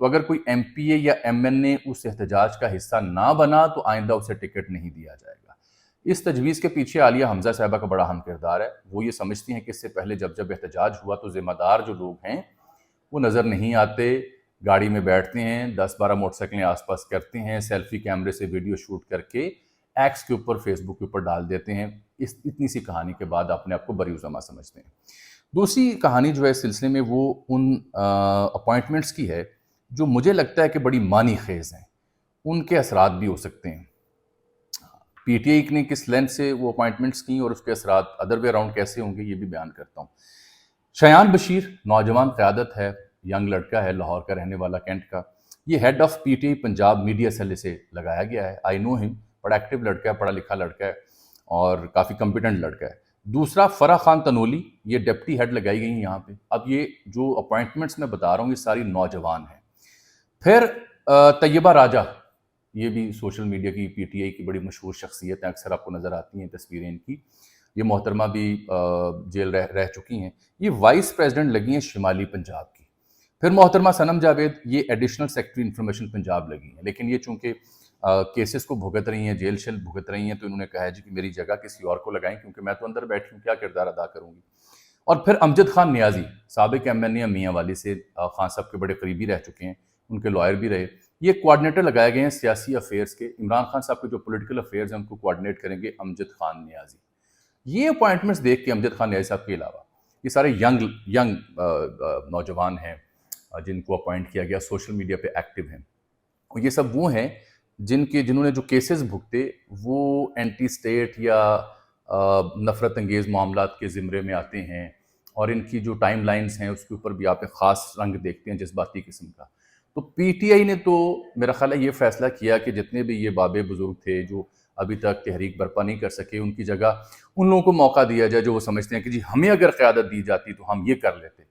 تو اگر کوئی ایم پی اے یا ایم این اے اس احتجاج کا حصہ نہ بنا تو آئندہ اسے ٹکٹ نہیں دیا جائے گا۔ اس تجویز کے پیچھے عالیہ حمزہ صاحبہ کا بڑا اہم کردار ہے۔ وہ یہ سمجھتی ہیں کہ اس سے پہلے جب احتجاج ہوا تو ذمہ دار جو لوگ ہیں وہ نظر نہیں آتے، گاڑی میں بیٹھتے ہیں، 10-12 موٹر سائیکلیں آس پاس کرتے ہیں، سیلفی کیمرے سے ویڈیو شوٹ کر کے ایکس کے اوپر، فیس بک کے اوپر ڈال دیتے ہیں۔ اتنی سی کہانی کے بعد اپنے آپ کو بری الزامہ سمجھتے ہیں۔ دوسری کہانی جو ہے اس سلسلے میں وہ ان اپوائنٹمنٹس کی ہے جو مجھے لگتا ہے کہ بڑی معنی خیز ہیں، ان کے اثرات بھی ہو سکتے ہیں۔ پی ٹی آئی نے کس لینتھ سے وہ اپوائنٹمنٹس کی اور اس کے اثرات ادر وے اراؤنڈ کیسے ہوں گے یہ بھی بیان کرتا ہوں۔ شایان بشیر نوجوان قیادت ہے، ینگ لڑکا ہے، لاہور کا رہنے والا، کینٹ کا۔ یہ head of P T I Punjab media cell سے لگایا گیا ہے۔ آئی نو ہم، بڑا ایکٹیو لڑکا ہے، پڑھا لکھا لڑکا ہے اور کافی کمپیٹنٹ لڑکا ہے۔ دوسرا فرح خان تنولی، یہ ڈپٹی ہیڈ لگائی گئی ہیں یہاں پہ۔ اب یہ جو اپوائنٹمنٹس میں بتا رہا ہوں یہ ساری نوجوان ہیں۔ پھر طیبہ راجہ، یہ بھی سوشل میڈیا کی پی ٹی آئی کی بڑی مشہور شخصیت ہیں، اکثر آپ کو نظر آتی ہیں تصویریں ان کی۔ یہ محترمہ بھی جیل رہ چکی ہیں۔ یہ وائس پریزیڈنٹ لگی ہیں شمالی پنجاب کی۔ پھر محترمہ صنم جاوید، یہ ایڈیشنل سیکرٹری انفارمیشن پنجاب لگی ہیں، لیکن یہ چونکہ کیسز کو بھگت رہی ہیں، جیل شیل بھگت رہی ہیں، تو انہوں نے کہا ہے جی کہ میری جگہ کسی اور کو لگائیں کیونکہ میں تو اندر بیٹھی ہوں، کیا کردار ادا کروں گی۔ اور پھر امجد خان نیازی، سابق ایم این اے میاں والی سے خان صاحب کے بڑے قریبی رہ چکے ہیں، ان کے لائر بھی رہے۔ یہ کوارڈینیٹر لگائے گئے ہیں سیاسی افیئرز کے۔ عمران خان صاحب کے جو پولیٹیکل افیئرز ہیں ان کو کوارڈینیٹ کریں گے امجد خان نیازی۔ یہ اپوائنٹمنٹس دیکھ کے امجد خان نیازی صاحب کے علاوہ یہ سارے ینگ نوجوان ہیں جن کو اپوائنٹ کیا گیا، سوشل میڈیا پہ ایکٹیو ہیں، اور یہ سب وہ ہیں جنہوں نے جو کیسز بھگتے وہ اینٹی اسٹیٹ یا نفرت انگیز معاملات کے زمرے میں آتے ہیں، اور ان کی جو ٹائم لائنز ہیں اس کے اوپر بھی آپ ایک خاص رنگ دیکھتے ہیں جذباتی قسم کا۔ تو پی ٹی آئی نے تو میرا خیال ہے یہ فیصلہ کیا کہ جتنے بھی یہ بابے بزرگ تھے جو ابھی تک تحریک برپا نہیں کر سکے، ان کی جگہ ان لوگوں کو موقع دیا جائے جو وہ سمجھتے ہیں کہ جی ہمیں اگر قیادت دی جاتی تو ہم یہ کر لیتے۔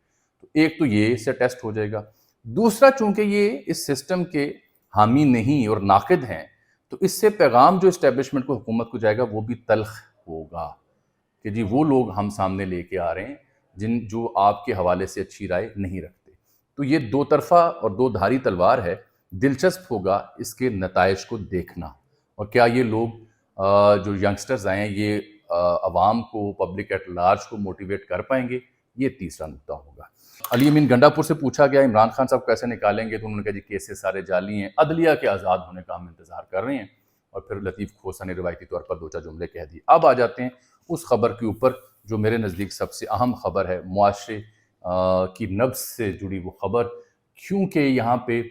تو ایک تو یہ اس سے ٹیسٹ ہو جائے گا۔ دوسرا، چونکہ یہ اس سسٹم کے حامی نہیں اور ناقد ہیں، تو اس سے پیغام جو اسٹیبلشمنٹ کو، حکومت کو جائے گا وہ بھی تلخ ہوگا کہ جی وہ لوگ ہم سامنے لے کے آ رہے ہیں جو آپ کے حوالے سے اچھی رائے نہیں رکھتے۔ تو یہ دو طرفہ اور دو دھاری تلوار ہے۔ دلچسپ ہوگا اس کے نتائج کو دیکھنا، اور کیا یہ لوگ جو ینگسٹرز آئے ہیں یہ عوام کو، پبلک ایٹ لارج کو موٹیویٹ کر پائیں گے، یہ تیسرا نقطہ ہوگا۔ علی امین گنڈا پور سے پوچھا گیا عمران خان صاحب کیسے نکالیں گے، تو انہوں نے کہا جی کیسز سارے جعلی ہیں، عدلیہ کے آزاد ہونے کا ہم انتظار کر رہے ہیں۔ اور پھر لطیف کھوسہ نے روایتی طور پر دو چار جملے کہہ دیے۔ اب آ جاتے ہیں اس خبر کے اوپر جو میرے نزدیک سب سے اہم خبر ہے، معاشرے کی نبض سے جڑی وہ خبر، کیونکہ یہاں پہ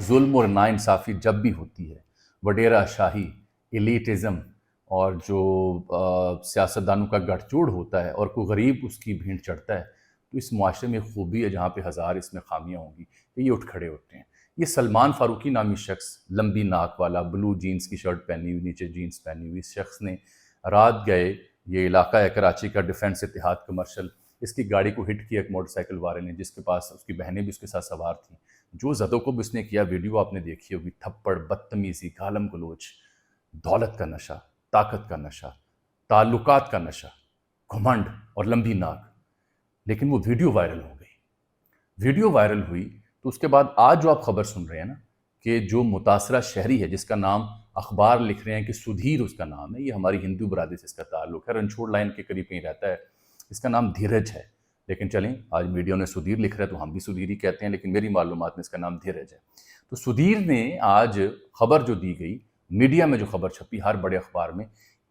ظلم اور ناانصافی جب بھی ہوتی ہے، وڈیرہ شاہی، ایلیٹزم اور جو سیاستدانوں کا گٹھ جوڑ ہوتا ہے اور کوئی غریب اس کی بھینٹ چڑھتا ہے، تو اس معاشرے میں خوبی ہے جہاں پہ ہزار اس میں خامیاں ہوں گی کہ یہ اٹھ کھڑے ہوتے ہیں۔ یہ سلمان فاروقی نامی شخص، لمبی ناک والا، بلو جینز کی شرٹ پہنی ہوئی، نیچے جینز پہنی ہوئی، اس شخص نے رات گئے، یہ علاقہ ہے کراچی کا، ڈیفنس اتحاد کمرشل، اس کی گاڑی کو ہٹ کیا ایک موٹر سائیکل والے نے، جس کے پاس اس کی بہنیں بھی اس کے ساتھ سوار تھیں۔ جو زدوں کو بھی اس نے کیا، ویڈیو آپ نے دیکھی ہوگی، تھپڑ، بدتمیزی، گالم گلوچ، دولت کا نشہ، طاقت کا نشہ، تعلقات کا نشہ، گھمنڈ اور لمبی ناک۔ لیکن وہ ویڈیو وائرل ہو گئی۔ ویڈیو وائرل ہوئی تو اس کے بعد آج جو آپ خبر سن رہے ہیں نا کہ جو متاثرہ شہری ہے جس کا نام اخبار لکھ رہے ہیں کہ سدھیر اس کا نام ہے، یہ ہماری ہندو برادری سے اس کا تعلق ہے، رنچھوڑ لائن کے قریب کہیں رہتا ہے، اس کا نام دھیرج ہے۔ لیکن چلیں، آج میڈیا نے سدھیر لکھ رہا ہے تو ہم بھی سدھیر ہی کہتے ہیں، لیکن میری معلومات میں اس کا نام دھیرج ہے۔ تو سدھیر نے آج خبر جو دی گئی، میڈیا میں جو خبر چھپی ہر بڑے اخبار میں،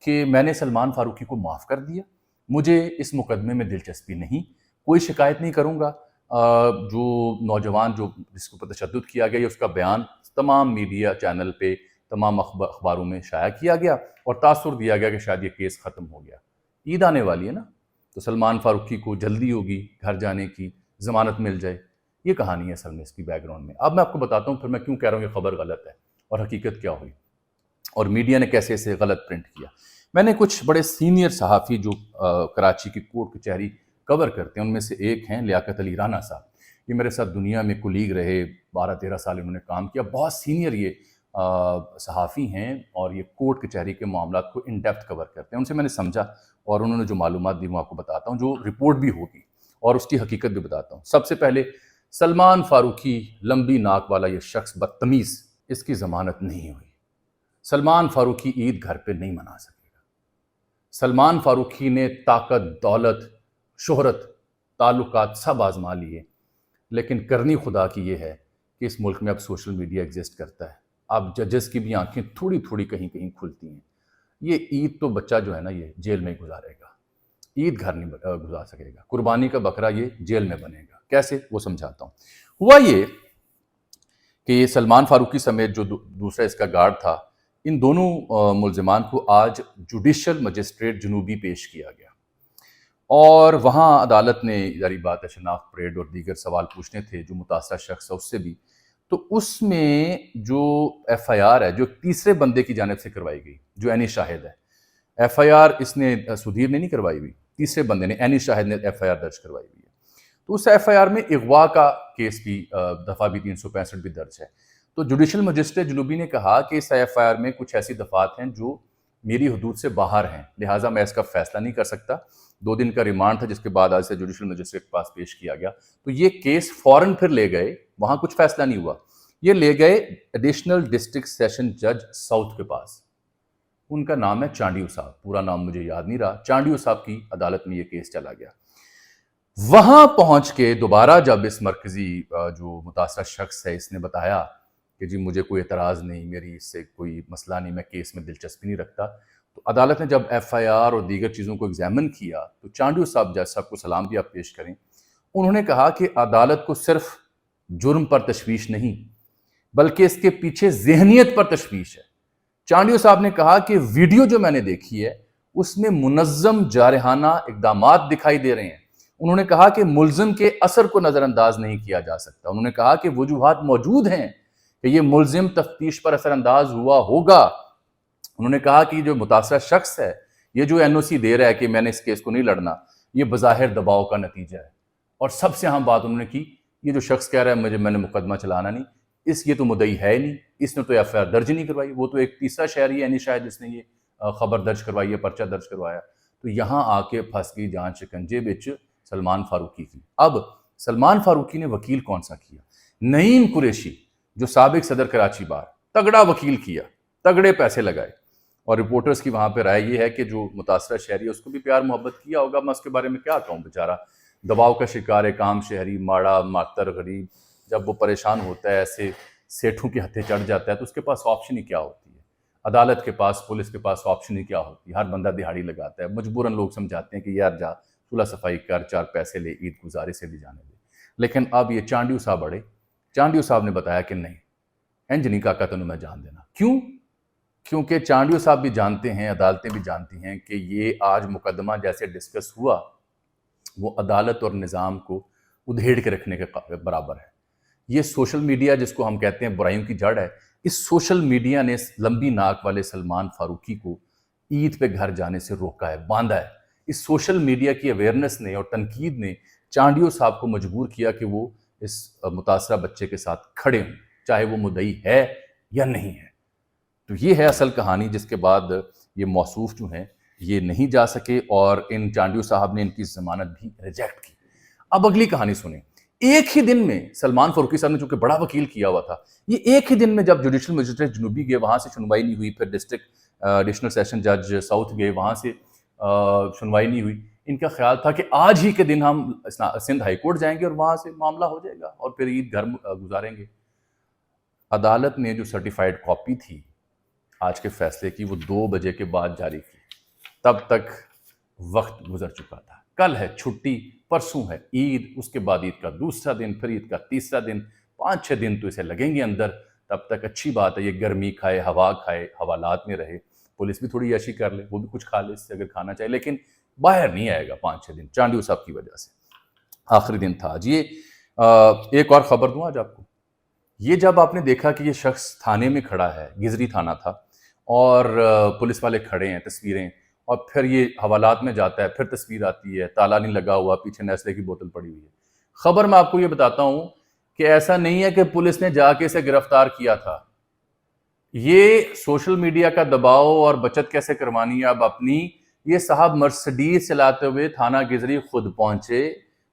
کہ میں نے سلمان فاروقی کو معاف کر دیا، مجھے اس مقدمے میں دلچسپی نہیں، کوئی شکایت نہیں کروں گا۔ جو نوجوان جس کو تشدد کیا گیا، اس کا بیان تمام میڈیا چینل پہ، تمام اخباروں میں شائع کیا گیا اور تاثر دیا گیا کہ شاید یہ کیس ختم ہو گیا۔ عید آنے والی ہے نا، تو سلمان فاروقی کو جلدی ہوگی گھر جانے کی، ضمانت مل جائے۔ یہ کہانی ہے اصل میں اس کی بیک گراؤنڈ میں۔ اب میں آپ کو بتاتا ہوں پھر میں کیوں کہہ رہا ہوں یہ خبر غلط ہے اور حقیقت کیا ہوئی اور میڈیا نے کیسے اسے غلط پرنٹ کیا۔ میں نے کچھ بڑے سینئر صحافی جو کراچی کی کورٹ کچہری کور کرتے ہیں، ان میں سے ایک ہیں لیاقت علی رانا صاحب۔ یہ میرے ساتھ دنیا میں کولیگ رہے، 12-13 سال انہوں نے کام کیا، بہت سینئر یہ صحافی ہیں اور یہ کورٹ کچہری کے معاملات کو ان ڈیپتھ کور کرتے ہیں۔ ان سے میں نے سمجھا اور انہوں نے جو معلومات دی وہ آپ کو بتاتا ہوں، جو رپورٹ بھی ہوگی اور اس کی حقیقت بھی بتاتا ہوں۔ سب سے پہلے سلمان فاروقی لمبی ناک والا یہ شخص بدتمیز، اس کی ضمانت نہیں ہوئی۔ سلمان فاروقی عید گھر پہ نہیں منا سکے گا۔ سلمان فاروقی نے طاقت، دولت، شہرت، تعلقات سب آزما لیے، لیکن کرنی خدا کی یہ ہے کہ اس ملک میں اب سوشل میڈیا ایگزسٹ کرتا ہے۔ اب ججز کی بھی آنکھیں تھوڑی تھوڑی کہیں کہیں کھلتی ہیں۔ یہ عید تو بچہ جو ہے نا یہ جیل میں گزارے گا، عید گھر نہیں گزار سکے گا۔ قربانی کا بکرا یہ جیل میں بنے گا۔ کیسے؟ وہ سمجھاتا ہوں۔ ہوا یہ کہ یہ سلمان فاروقی سمیت جو دوسرا اس کا گارڈ تھا، ان دونوں ملزمان کو آج جوڈیشل مجسٹریٹ جنوبی پیش کیا گیا، اور وہاں عدالت نے ظاہری بات ہے شناخت پریڈ اور دیگر سوال پوچھنے تھے جو متاثرہ شخص ہے اس سے بھی، تو اس میں جو ایف آئی آر ہے جو تیسرے بندے کی جانب سے کروائی گئی، جو اینی شاہد ہے، ایف آئی آر اس نے سدھیر نے نہیں کروائی ہوئی، تیسرے بندے نے اینی شاہد نے ایف آئی آر درج کروائی ہوئی ہے۔ تو اس ایف آئی آر میں اغوا کا کیس بھی دفعہ بھی 365 بھی درج ہے۔ تو جوڈیشل مجسٹریٹ جنوبی نے کہا کہ اس ایف آئی آر میں کچھ ایسی دفعات ہیں جو میری حدود سے باہر ہیں، لہٰذا میں اس کا فیصلہ نہیں کر سکتا۔ 2 دن کا ریمانڈ تھا جس کے بعد آج سے جوڈیشل مجسٹریٹ کے پاس پیش کیا گیا۔ تو یہ کیس فوراً پھر لے گئے، وہاں کچھ فیصلہ نہیں ہوا، یہ لے گئے ایڈیشنل ڈسٹرکٹ سیشن جج ساؤتھ کے پاس۔ ان کا نام ہے چانڈیو صاحب، پورا نام مجھے یاد نہیں رہا۔ چانڈیو صاحب کی عدالت میں یہ کیس چلا گیا۔ وہاں پہنچ کے دوبارہ جب اس مرکزی جو متاثرہ شخص ہے اس نے بتایا کہ جی مجھے کوئی اعتراض نہیں، میری اس سے کوئی مسئلہ نہیں، میں کیس میں دلچسپی نہیں رکھتا، تو عدالت نے جب ایف آئی آر اور دیگر چیزوں کو ایگزامن کیا تو چانڈیو صاحب جج صاحب کو سلام بھی آپ پیش کریں، انہوں نے کہا کہ عدالت کو صرف جرم پر تشویش نہیں بلکہ اس کے پیچھے ذہنیت پر تشویش ہے۔ چانڈیو صاحب نے کہا کہ ویڈیو جو میں نے دیکھی ہے اس میں منظم جارحانہ اقدامات دکھائی دے رہے ہیں۔ انہوں نے کہا کہ ملزم کے اثر کو نظر انداز نہیں کیا جا سکتا۔ انہوں نے کہا کہ وجوہات موجود ہیں کہ یہ ملزم تفتیش پر اثر انداز ہوا ہوگا۔ انہوں نے کہا کہ جو متاثرہ شخص ہے یہ جو این او سی دے رہا ہے کہ میں نے اس کیس کو نہیں لڑنا، یہ بظاہر دباؤ کا نتیجہ ہے۔ اور سب سے اہم بات انہوں نے کی، یہ جو شخص کہہ رہا ہے میں نے مقدمہ چلانا نہیں، یہ تو مدعی ہے نہیں، اس نے تو ایف آئی آر درج نہیں کروائی، وہ تو ایک تیسرا شہری ہے شاید جس نے یہ خبر درج کروائی ہے، پرچہ درج کروایا۔ تو یہاں آ کے پھنس گئی جان شکنجے بچ سلمان فاروقی کی۔ اب سلمان فاروقی نے وکیل کون سا کیا؟ نعیم قریشی جو سابق صدر کراچی بار، تگڑا وکیل کیا، تگڑے پیسے لگائے، اور رپورٹرز کی وہاں پہ رائے یہ ہے کہ جو متاثرہ شہری ہے اس کو بھی پیار محبت کیا ہوگا۔ میں اس کے بارے میں کیا کہوں، بیچارہ دباؤ کا شکار ایک عام شہری، ماڑا ماتر غریب، جب وہ پریشان ہوتا ہے ایسے سیٹھوں کے ہتھے چڑھ جاتا ہے تو اس کے پاس آپشن ہی کیا ہوتی ہے؟ عدالت کے پاس، پولیس کے پاس آپشن ہی کیا ہوتی ہے؟ ہر بندہ دہاڑی لگاتا ہے، مجبوراً لوگ سمجھاتے ہیں کہ یار جا صلح صفائی کر، 4 پیسے لے، عید گزارے سے بھی جانے دے۔ لیکن اب یہ چانڈیو صاحب بڑے، چانڈیو صاحب نے بتایا کہ نہیں، انج نہیں کاکا تنوں میں جان دینا۔ کیوں؟ کیونکہ چانڈیو صاحب بھی جانتے ہیں، عدالتیں بھی جانتی ہیں کہ یہ آج مقدمہ جیسے ڈسکس ہوا وہ عدالت اور نظام کو ادھیڑ کے رکھنے کے برابر ہے۔ یہ سوشل میڈیا جس کو ہم کہتے ہیں برائیوں کی جڑ ہے، اس سوشل میڈیا نے لمبی ناک والے سلمان فاروقی کو عید پہ گھر جانے سے روکا ہے، باندھا ہے۔ اس سوشل میڈیا کی اویئرنیس نے اور تنقید نے چانڈیو صاحب کو مجبور کیا کہ وہ اس متاثرہ بچے کے ساتھ کھڑے ہوں، چاہے وہ مدعی ہے یا نہیں ہے۔ تو یہ ہے اصل کہانی، جس کے بعد یہ موصوف جو ہیں یہ نہیں جا سکے اور ان چانڈیو صاحب نے ان کی ضمانت بھی ریجیکٹ کی۔ اب اگلی کہانی سنیں۔ ایک ہی دن میں سلمان فاروقی صاحب نے چونکہ بڑا وکیل کیا ہوا تھا، یہ ایک ہی دن میں جب جوڈیشل مجسٹریٹ جنوبی گئے وہاں سے سنوائی نہیں ہوئی، پھر ڈسٹرکٹ ایڈیشنل سیشن جج ساؤتھ گئے وہاں سے سنوائی نہیں ہوئی، ان کا خیال تھا کہ آج ہی کے دن ہم سندھ ہائی کورٹ جائیں گے اور وہاں سے معاملہ ہو جائے گا اور پھر عید گھر گزاریں گے۔ عدالت نے جو سرٹیفائیڈ کاپی تھی آج کے فیصلے کی وہ 2 بجے کے بعد جاری کی، تب تک وقت گزر چکا تھا۔ کل ہے چھٹی، پرسوں ہے عید، اس کے بعد عید کا دوسرا دن، پھر عید کا تیسرا دن، 5-6 دن تو اسے لگیں گے اندر۔ تب تک اچھی بات ہے یہ گرمی کھائے، ہوا کھائے، حوالات میں رہے، پولیس بھی تھوڑی عیاشی کر لے، وہ بھی کچھ کھا لے اس سے اگر کھانا چاہے، لیکن باہر نہیں آئے گا 5-6 دن چانڈیو صاحب کی وجہ سے۔ آخری دن تھا آج۔ یہ ایک اور خبر دوں آج آپ کو، یہ جب آپ نے دیکھا کہ یہ شخص تھانے میں کھڑا ہے، گزری تھانہ تھا، اور پولیس والے کھڑے ہیں، تصویریں، اور پھر یہ حوالات میں جاتا ہے، پھر تصویر آتی ہے، تالا نہیں لگا ہوا، پیچھے نیسلے کی بوتل پڑی ہوئی ہے۔ خبر میں آپ کو یہ بتاتا ہوں کہ ایسا نہیں ہے کہ پولیس نے جا کے اسے گرفتار کیا تھا، یہ سوشل میڈیا کا دباؤ اور بچت کیسے کروانی ہے اب اپنی، یہ صاحب مرسڈیز چلاتے ہوئے تھانہ گزری خود پہنچے،